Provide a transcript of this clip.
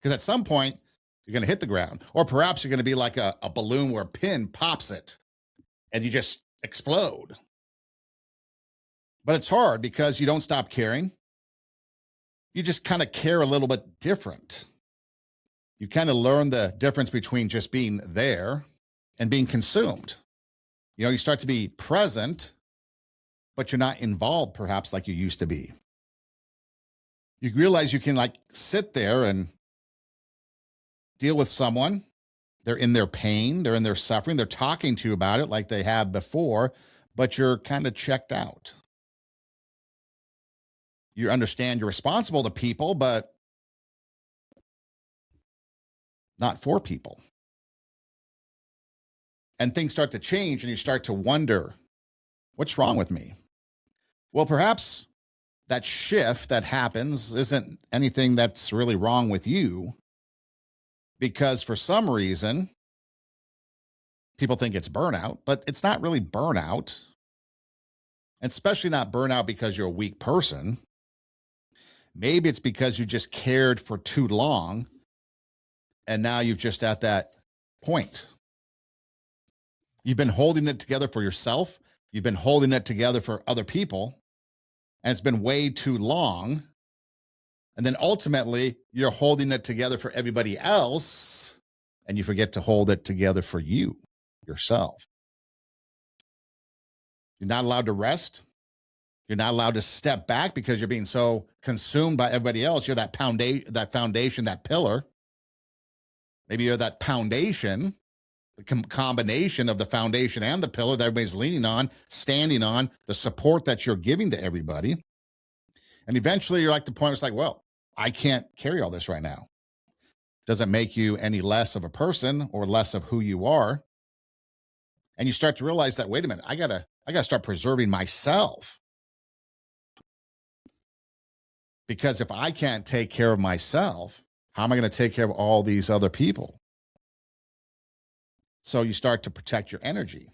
Because at some point, you're going to hit the ground. Or perhaps you're going to be like a balloon where a pin pops it and you just explode. But it's hard because you don't stop caring. You just kind of care a little bit different. You kind of learn the difference between just being there and being consumed. You start to be present, but you're not involved perhaps like you used to be. You realize you can like sit there and deal with someone. They're in their pain, they're in their suffering, they're talking to you about it like they have before, but you're kind of checked out. You understand you're responsible to people, but not for people. And things start to change and you start to wonder, what's wrong with me? Well, perhaps that shift that happens isn't anything that's really wrong with you, because for some reason, people think it's burnout, but it's not really burnout, especially not burnout because you're a weak person. Maybe it's because you just cared for too long and now you've just at that point. You've been holding it together for yourself. You've been holding it together for other people, and it's been way too long. And then ultimately, you're holding it together for everybody else, and you forget to hold it together for you, yourself. You're not allowed to rest. You're not allowed to step back because you're being so consumed by everybody else. You're that foundation, that pillar. Maybe you're that foundation, the combination of the foundation and the pillar that everybody's leaning on, standing on, the support that you're giving to everybody. And eventually you're like the point where it's like, well, I can't carry all this right now. Doesn't make you any less of a person or less of who you are. And you start to realize that, wait a minute, I gotta start preserving myself. Because if I can't take care of myself, how am I going to take care of all these other people? So you start to protect your energy.